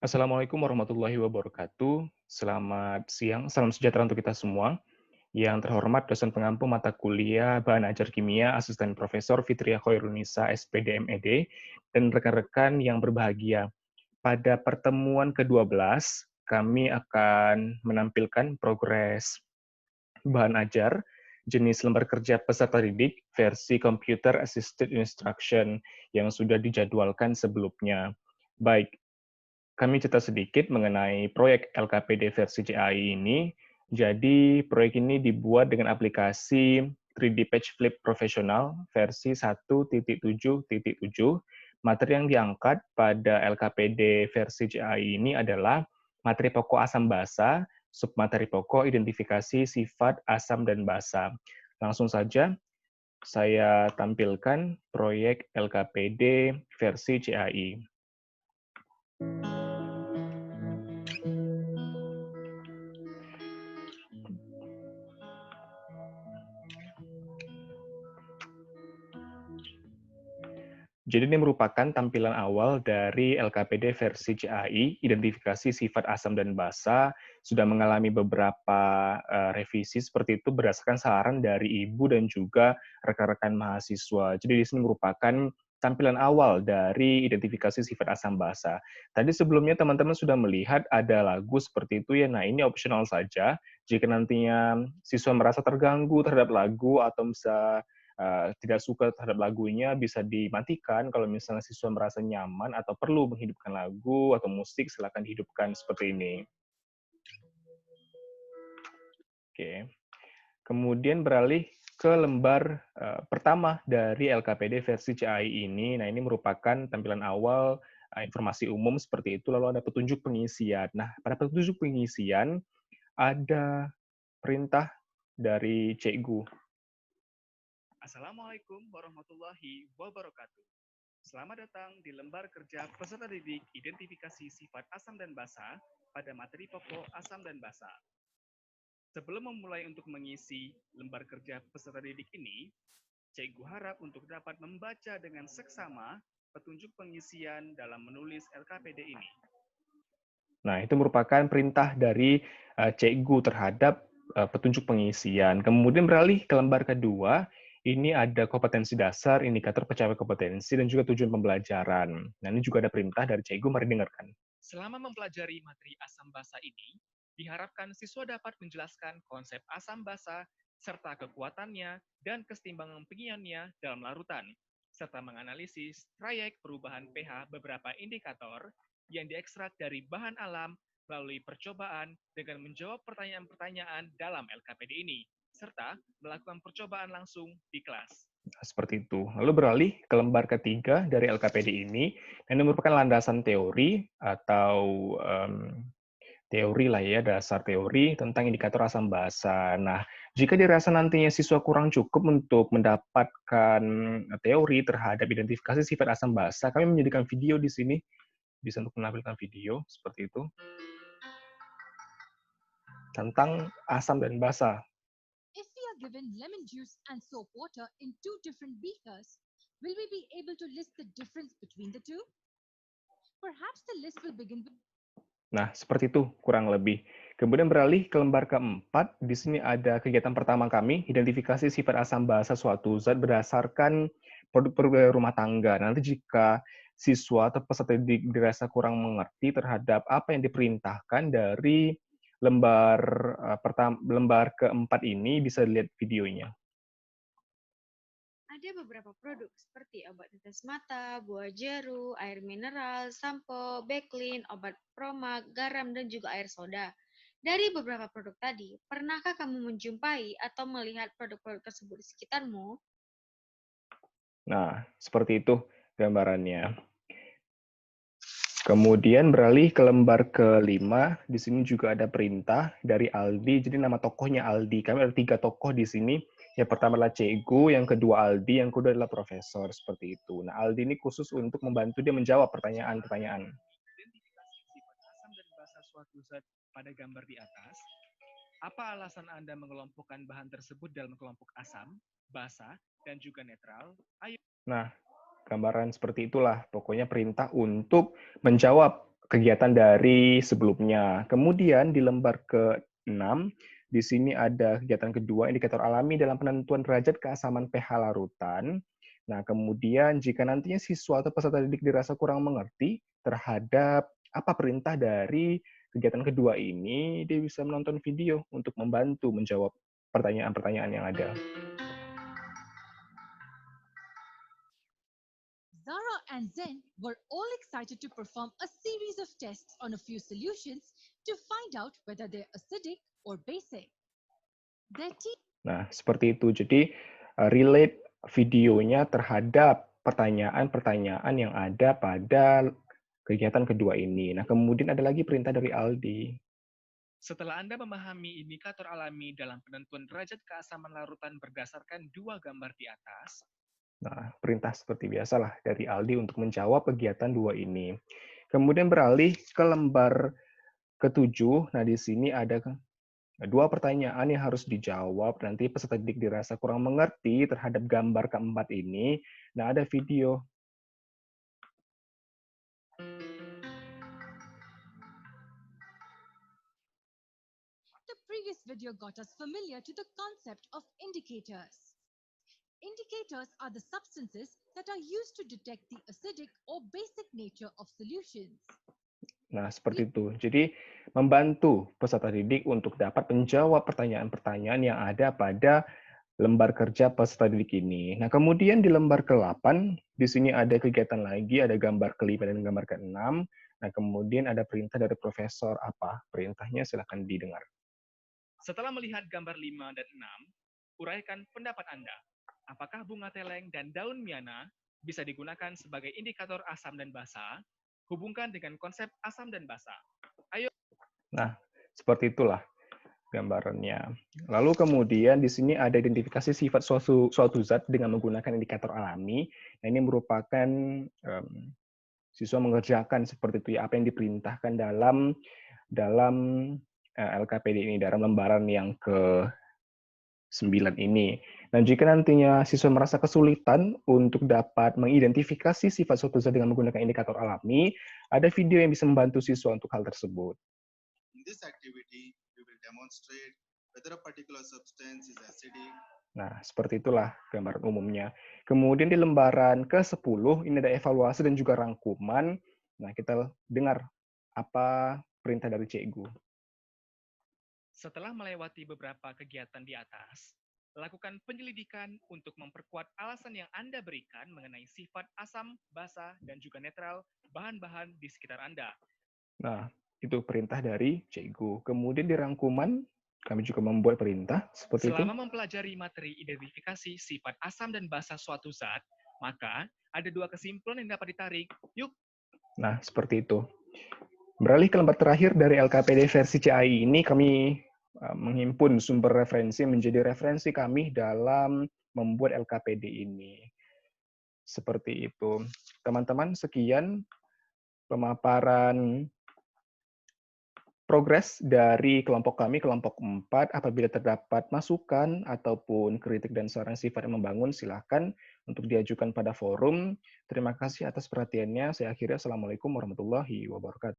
Assalamualaikum warahmatullahi wabarakatuh. Selamat siang, salam sejahtera untuk kita semua. Yang terhormat dosen pengampu mata kuliah Bahan Ajar Kimia, Asisten Profesor Fitria Khairunisa, SPD MED, dan rekan-rekan yang berbahagia. Pada pertemuan ke-12, kami akan menampilkan progres bahan ajar jenis lembar kerja peserta didik versi Computer Assisted Instruction yang sudah dijadwalkan sebelumnya. Baik, kami cerita sedikit mengenai proyek LKPD versi CAI ini. Jadi, proyek ini dibuat dengan aplikasi 3D Patch Flip Profesional versi 1.7.7. Materi yang diangkat pada LKPD versi CAI ini adalah materi pokok asam basa, submateri pokok identifikasi sifat asam dan basa. Langsung saja, saya tampilkan proyek LKPD versi CAI. Jadi ini merupakan tampilan awal dari LKPD versi CAI, identifikasi sifat asam dan basa, sudah mengalami beberapa revisi seperti itu berdasarkan saran dari Ibu dan juga rekan-rekan mahasiswa. Jadi di sini merupakan tampilan awal dari identifikasi sifat asam basa. Tadi sebelumnya teman-teman sudah melihat ada lagu seperti itu ya, nah ini opsional saja. Jika nantinya siswa merasa terganggu terhadap lagu atau bisa tidak suka terhadap lagunya bisa dimatikan. Kalau misalnya siswa merasa nyaman atau perlu menghidupkan lagu atau musik, silakan dihidupkan seperti ini. Oke. Kemudian beralih ke lembar pertama dari LKPD versi CAI ini. Nah, ini merupakan tampilan awal informasi umum seperti itu, lalu ada petunjuk pengisian. Nah, pada petunjuk pengisian ada perintah dari cikgu. Assalamualaikum warahmatullahi wabarakatuh. Selamat datang di lembar kerja peserta didik identifikasi sifat asam dan basa pada materi pokok asam dan basa. Sebelum memulai untuk mengisi lembar kerja peserta didik ini, Cikgu harap untuk dapat membaca dengan seksama petunjuk pengisian dalam menulis LKPD ini. Nah, itu merupakan perintah dari cikgu terhadap petunjuk pengisian. Kemudian beralih ke lembar kedua, ini ada kompetensi dasar, indikator pencapaian kompetensi, dan juga tujuan pembelajaran. Nah, ini juga ada perintah dari cikgu, mari dengarkan. Selama mempelajari materi asam basa ini, diharapkan siswa dapat menjelaskan konsep asam basa serta kekuatannya dan kesetimbangan pengiannya dalam larutan, serta menganalisis trayek perubahan pH beberapa indikator yang diekstrak dari bahan alam melalui percobaan dengan menjawab pertanyaan-pertanyaan dalam LKPD ini, serta melakukan percobaan langsung di kelas. Seperti itu. Lalu beralih ke lembar ketiga dari LKPD ini, ini merupakan landasan teori atau teori lah ya, dasar teori tentang indikator asam basa. Nah, jika dirasa nantinya siswa kurang cukup untuk mendapatkan teori terhadap identifikasi sifat asam basa, kami menjadikan video di sini, bisa untuk menampilkan video seperti itu, tentang asam dan basa. If we are given lemon juice and soap water in two different beakers, will we be able to list the difference between the two? Perhaps the list will begin with. Nah, seperti itu kurang lebih. Kemudian beralih ke lembar keempat, di sini ada kegiatan pertama kami, identifikasi sifat asam basa suatu zat berdasarkan produk-produk rumah tangga. Nanti jika siswa atau peserta didik dirasa kurang mengerti terhadap apa yang diperintahkan dari lembar keempat ini, bisa lihat videonya. Ada beberapa produk seperti obat tetes mata, buah jeru, air mineral, sampo, Backlin, obat promak, garam, dan juga air soda. Dari beberapa produk tadi, pernahkah kamu menjumpai atau melihat produk-produk tersebut di sekitarmu? Nah, seperti itu gambarannya. Kemudian beralih ke lembar kelima, di sini juga ada perintah dari Aldi, jadi nama tokohnya Aldi. Kami ada 3 tokoh di sini. Yang pertama adalah Cikgu, yang kedua Aldi, yang kedua adalah Profesor, seperti itu. Nah, Aldi ini khusus untuk membantu dia menjawab pertanyaan-pertanyaan. Identifikasi sifat asam dan basa suatu zat pada gambar di atas. Apa alasan Anda mengelompokkan bahan tersebut dalam kelompok asam, basa, dan juga netral? Ayo. Nah, gambaran seperti itulah, pokoknya perintah untuk menjawab kegiatan dari sebelumnya. Kemudian di lembar ke-6, di sini ada kegiatan kedua, indikator alami dalam penentuan derajat keasaman pH larutan. Nah, kemudian jika nantinya siswa atau peserta didik dirasa kurang mengerti terhadap apa perintah dari kegiatan kedua ini, dia bisa menonton video untuk membantu menjawab pertanyaan-pertanyaan yang ada. Zara and Zen were all excited to perform a series of tests on a few solutions to find out whether they're acidic or basic. Their team Nah, seperti itu. Jadi, relate videonya terhadap pertanyaan-pertanyaan yang ada pada kegiatan kedua ini. Nah, kemudian ada lagi perintah dari Aldi. Setelah Anda memahami indikator alami dalam penentuan derajat keasaman larutan berdasarkan dua gambar di atas, Nah, perintah seperti biasalah dari Aldi untuk menjawab kegiatan dua ini. Kemudian beralih ke lembar ke-7. Nah, di sini ada dua pertanyaan yang harus dijawab. Nanti peserta didik dirasa kurang mengerti terhadap gambar keempat ini. Nah, ada video. The previous video got us familiar to the concept of indicators. Indicators are the substances that are used to detect the acidic or basic nature of solutions. Nah, seperti itu. Jadi, membantu peserta didik untuk dapat menjawab pertanyaan-pertanyaan yang ada pada lembar kerja peserta didik ini. Nah, kemudian di lembar ke-8, di sini ada kegiatan lagi, ada gambar ke-5 dan gambar ke-6. Nah, kemudian ada perintah dari profesor. Apa perintahnya? Silakan didengar. setelah melihat gambar 5 dan 6, uraikan pendapat Anda. Apakah bunga teleng dan daun miana bisa digunakan sebagai indikator asam dan basa? Hubungkan dengan konsep asam dan basa. Nah, seperti itulah gambarannya. Lalu kemudian di sini ada identifikasi sifat suatu zat dengan menggunakan indikator alami. Nah, ini merupakan siswa mengerjakan seperti itu ya, apa yang diperintahkan dalam LKPD ini, dalam lembaran yang ke-9 ini. Dan jika nantinya siswa merasa kesulitan untuk dapat mengidentifikasi sifat suatu zat dengan menggunakan indikator alami, ada video yang bisa membantu siswa untuk hal tersebut. In this activity, we will demonstrate whether a particular substance is acidic. Nah, seperti itulah gambaran umumnya. Kemudian di lembaran ke-10, ini ada evaluasi dan juga rangkuman. Nah, kita dengar apa perintah dari Cikgu. Setelah melewati beberapa kegiatan di atas, lakukan penyelidikan untuk memperkuat alasan yang Anda berikan mengenai sifat asam, basa, dan juga netral bahan-bahan di sekitar Anda. Nah, itu perintah dari Cikgu. Kemudian di rangkuman, kami juga membuat perintah seperti itu. Selama mempelajari materi identifikasi sifat asam dan basa suatu zat, maka ada dua kesimpulan yang dapat ditarik. Yuk. Nah, seperti itu. Beralih ke lembar terakhir dari LKPD versi CAI ini, kami menghimpun sumber referensi menjadi referensi kami dalam membuat LKPD ini. Seperti itu. Teman-teman, sekian pemaparan progres dari kelompok kami, kelompok 4. Apabila terdapat masukan ataupun kritik dan saran sifat yang membangun, silakan untuk diajukan pada forum. Terima kasih atas perhatiannya. Saya akhiri. Assalamualaikum warahmatullahi wabarakatuh.